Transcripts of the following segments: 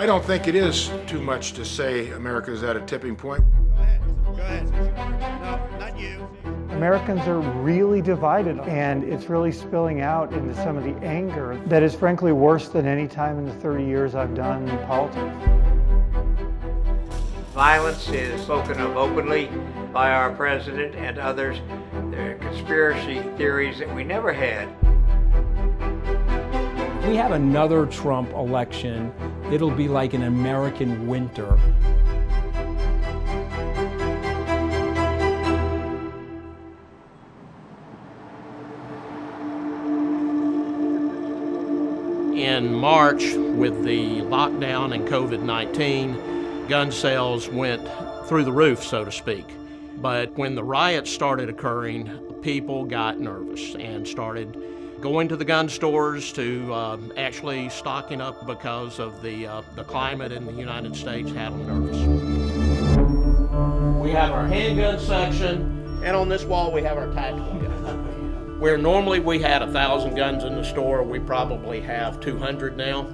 I don't think it is too much to say America's at a tipping point. Go ahead. No, not you. Americans are really divided, and it's really spilling out into some of the anger that is frankly worse than any time in the 30 years I've done politics. Violence is spoken of openly by our president and others. There are conspiracy theories that we never had. If we have another Trump election, it'll be like an American winter. In March, with the lockdown and COVID-19, gun sales went through the roof, so to speak. But when the riots started occurring, people got nervous and started going to the gun stores to actually stocking up because of the climate in the United States had them nervous. We have our handgun section, and on this wall we have our tactical gun. Where normally we had 1,000 guns in the store, we probably have 200 now.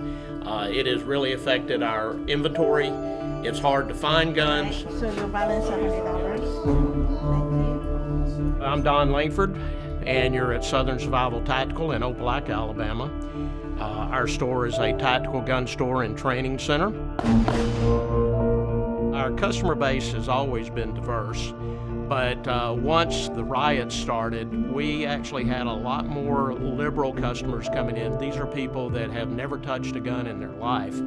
It has really affected our inventory. It's hard to find guns. So your balance $100. Thank you. I'm Don Langford, and you're at Southern Survival Tactical in Opelika, Alabama. Our store is a tactical gun store and training center. Our customer base has always been diverse, but once the riots started, we actually had a lot more liberal customers coming in. These are people that have never touched a gun in their life,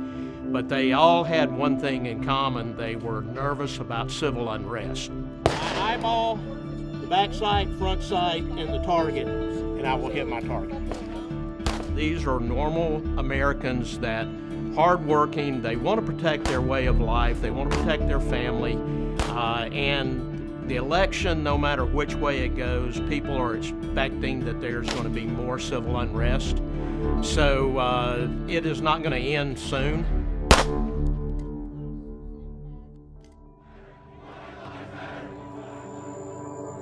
but they all had one thing in common. They were nervous about civil unrest. I eyeball the back sight, front sight, and the target, and I will hit my target. These are normal Americans that hardworking, they want to protect their way of life, they want to protect their family, and the election, no matter which way it goes, people are expecting that there's going to be more civil unrest. So it is not going to end soon.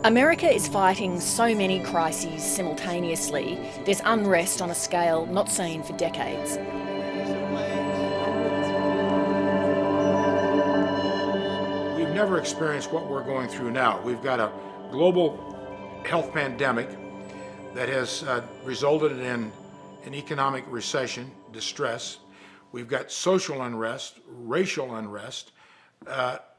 America is fighting so many crises simultaneously. There's unrest on a scale not seen for decades. We've never experienced what we're going through now. We've got a global health pandemic that has resulted in an economic recession, distress. We've got social unrest, racial unrest,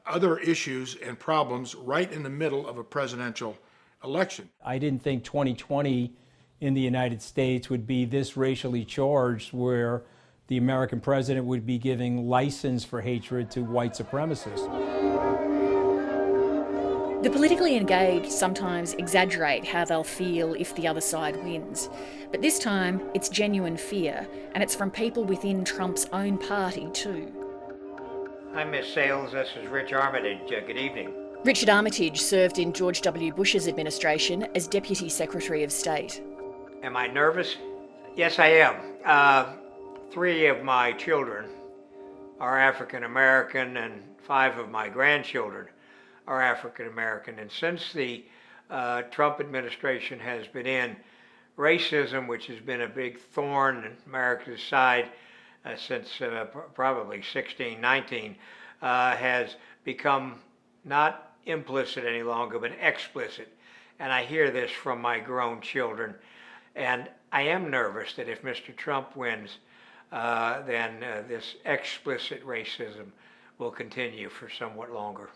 other issues and problems right in the middle of a presidential election. I didn't think 2020 in the United States would be this racially charged, where the American president would be giving license for hatred to white supremacists. The politically engaged sometimes exaggerate how they'll feel if the other side wins. But this time, it's genuine fear, and it's from people within Trump's own party too. Hi, Miss Sales. This is Rich Armitage. Good evening. Richard Armitage served in George W. Bush's administration as Deputy Secretary of State. Am I nervous? Yes, I am. 3 of my children are African American, and 5 of my grandchildren are African American. And since the Trump administration has been in, racism, which has been a big thorn in America's side since probably 1619, has become not implicit any longer, but explicit. And I hear this from my grown children. And I am nervous that if Mr. Trump wins, then this explicit racism will continue for somewhat longer.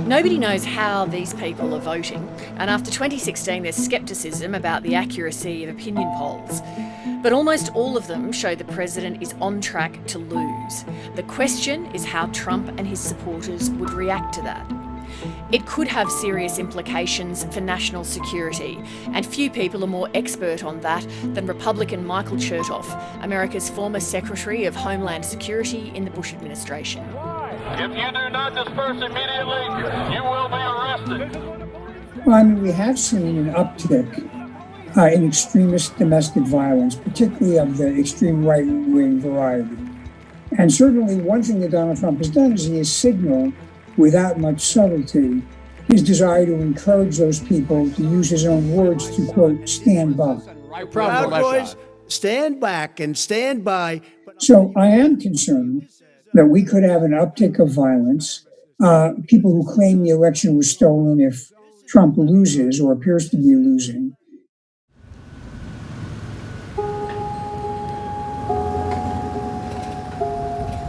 Nobody knows how these people are voting, and after 2016 there's scepticism about the accuracy of opinion polls. But almost all of them show the president is on track to lose. The question is how Trump and his supporters would react to that. It could have serious implications for national security, and few people are more expert on that than Republican Michael Chertoff, America's former Secretary of Homeland Security in the Bush administration. If you do not disperse immediately, you will be arrested. Well, I mean, we have seen an uptick in extremist domestic violence, particularly of the extreme right-wing variety. And certainly one thing that Donald Trump has done is he has signaled, without much subtlety, his desire to encourage those people, to use his own words, to, quote, stand by. Proud Boys, stand back and stand by. So I am concerned that we could have an uptick of violence. People who claim the election was stolen if Trump loses or appears to be losing.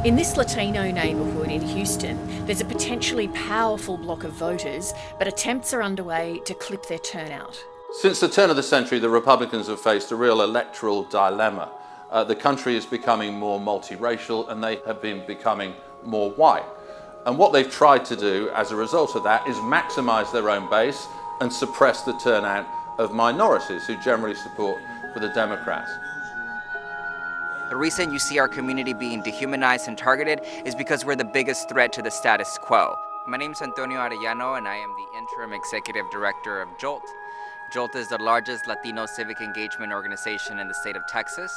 In this Latino neighbourhood in Houston, there's a potentially powerful bloc of voters, but attempts are underway to clip their turnout. Since the turn of the century, the Republicans have faced a real electoral dilemma. The country is becoming more multiracial and they have been becoming more white. And what they've tried to do as a result of that is maximise their own base and suppress the turnout of minorities who generally support for the Democrats. The reason you see our community being dehumanized and targeted is because we're the biggest threat to the status quo. My name is Antonio Arellano and I am the interim executive director of JOLT. JOLT is the largest Latino civic engagement organization in the state of Texas.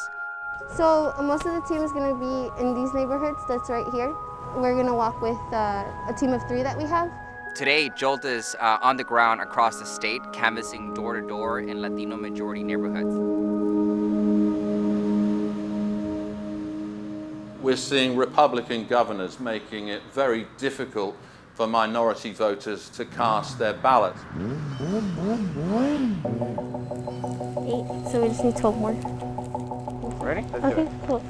So most of the team is going to be in these neighborhoods that's right here. We're going to walk with a team of 3 that we have. Today, JOLT is on the ground across the state, canvassing door to door in Latino majority neighborhoods. We're seeing Republican governors making it very difficult for minority voters to cast their ballots. 8, so we just need 12 more. Ready? Okay, cool.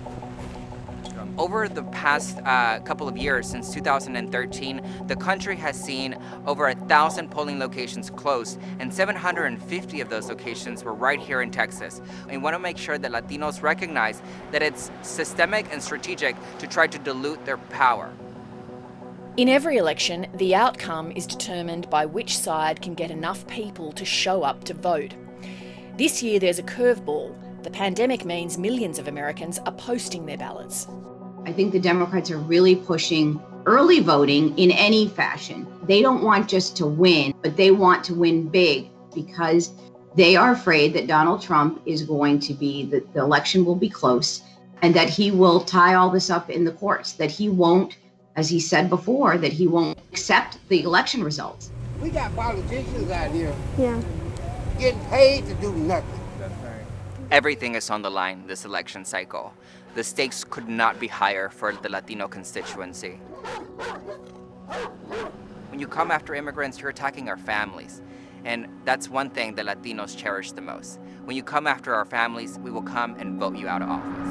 Over the past couple of years, since 2013, the country has seen over 1,000 polling locations closed, and 750 of those locations were right here in Texas. We want to make sure that Latinos recognize that it's systemic and strategic to try to dilute their power. In every election, the outcome is determined by which side can get enough people to show up to vote. This year there's a curveball. The pandemic means millions of Americans are posting their ballots. I think the Democrats are really pushing early voting in any fashion. They don't want just to win, but they want to win big because they are afraid that Donald Trump is going to be, the election will be close, and that he will tie all this up in the courts, that he won't, as he said before, that he won't accept the election results. We got politicians out here getting paid to do nothing. Everything is on the line this election cycle. The stakes could not be higher for the Latino constituency. When you come after immigrants, you're attacking our families. And that's one thing that Latinos cherish the most. When you come after our families, we will come and vote you out of office.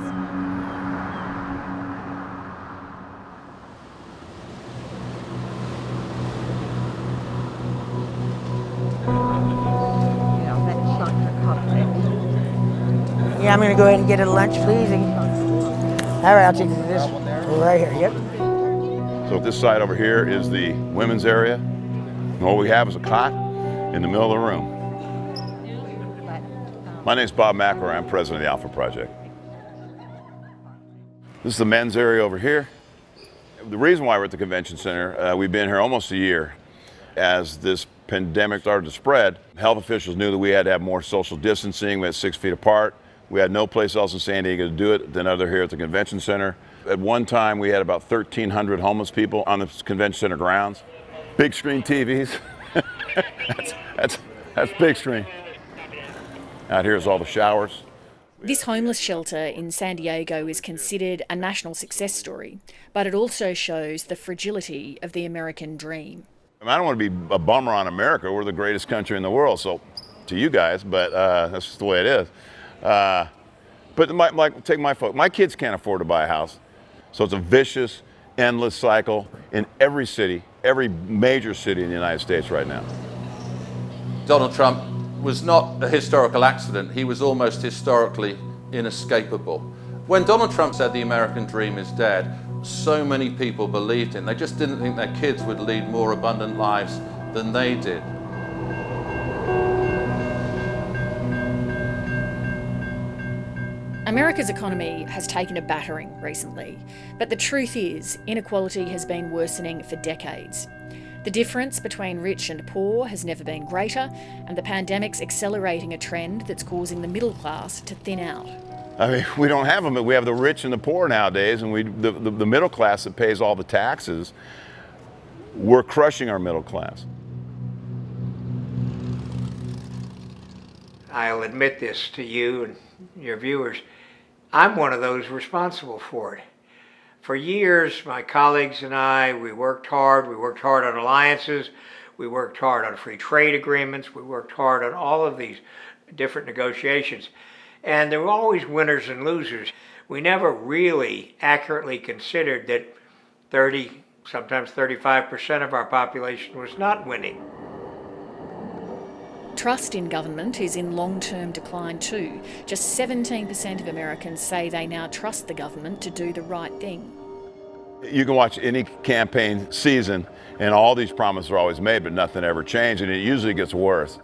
Yeah, I'm gonna go ahead and get a lunch, please. All right, I'll take this right here, yep. So this side over here is the women's area. And what we have is a cot in the middle of the room. My name's Bob McElroy, I'm president of the Alpha Project. This is the men's area over here. The reason why we're at the convention center, we've been here almost a year. As this pandemic started to spread, health officials knew that we had to have more social distancing. We had 6 feet apart. We had no place else in San Diego to do it than other here at the convention center. At one time, we had about 1,300 homeless people on the convention center grounds. Big screen TVs. that's big screen. Out here is all the showers. This homeless shelter in San Diego is considered a national success story, but it also shows the fragility of the American dream. I don't want to be a bummer on America. We're the greatest country in the world, so to you guys, but that's just the way it is. But take my folks. My kids can't afford to buy a house, so it's a vicious, endless cycle in every city, every major city in the United States right now. Donald Trump was not a historical accident. He was almost historically inescapable. When Donald Trump said the American dream is dead, so many people believed him. They just didn't think their kids would lead more abundant lives than they did. America's economy has taken a battering recently, but the truth is inequality has been worsening for decades. The difference between rich and poor has never been greater, and the pandemic's accelerating a trend that's causing the middle class to thin out. I mean, we don't have them, but we have the rich and the poor nowadays, and the middle class that pays all the taxes, we're crushing our middle class. I'll admit this to you and your viewers, I'm one of those responsible for it. For years, my colleagues and I, we worked hard. We worked hard on alliances. We worked hard on free trade agreements. We worked hard on all of these different negotiations. And there were always winners and losers. We never really accurately considered that 30, sometimes 35% of our population was not winning. Trust in government is in long-term decline too. Just 17% of Americans say they now trust the government to do the right thing. You can watch any campaign season and all these promises are always made, but nothing ever changed, and it usually gets worse.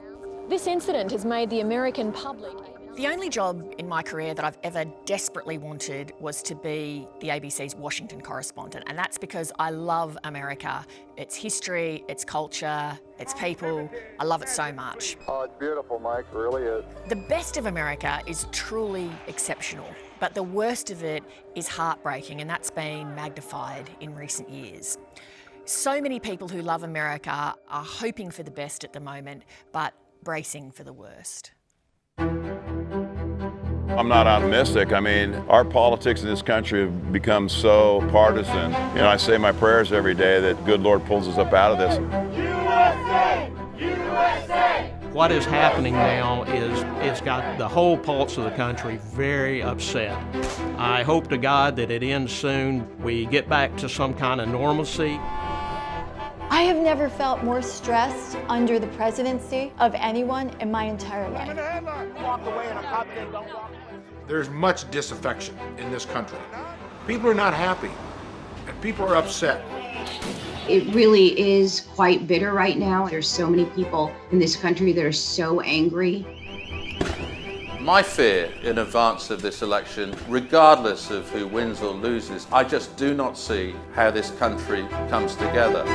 This incident has made the American public... The only job in my career that I've ever desperately wanted was to be the ABC's Washington correspondent, and that's because I love America. Its history, its culture, its people. I love it so much. Oh, it's beautiful, Mike, it really is. The best of America is truly exceptional, but the worst of it is heartbreaking, and that's been magnified in recent years. So many people who love America are hoping for the best at the moment, but bracing for the worst. I'm not optimistic. I mean, our politics in this country have become so partisan. You know, I say my prayers every day that good Lord pulls us up out of this. USA! USA! What is happening now is it's got the whole pulse of the country very upset. I hope to God that it ends soon. We get back to some kind of normalcy. I have never felt more stressed under the presidency of anyone in my entire life. There's much disaffection in this country. People are not happy, and people are upset. It really is quite bitter right now. There's so many people in this country that are so angry. My fear in advance of this election, regardless of who wins or loses, I just do not see how this country comes together.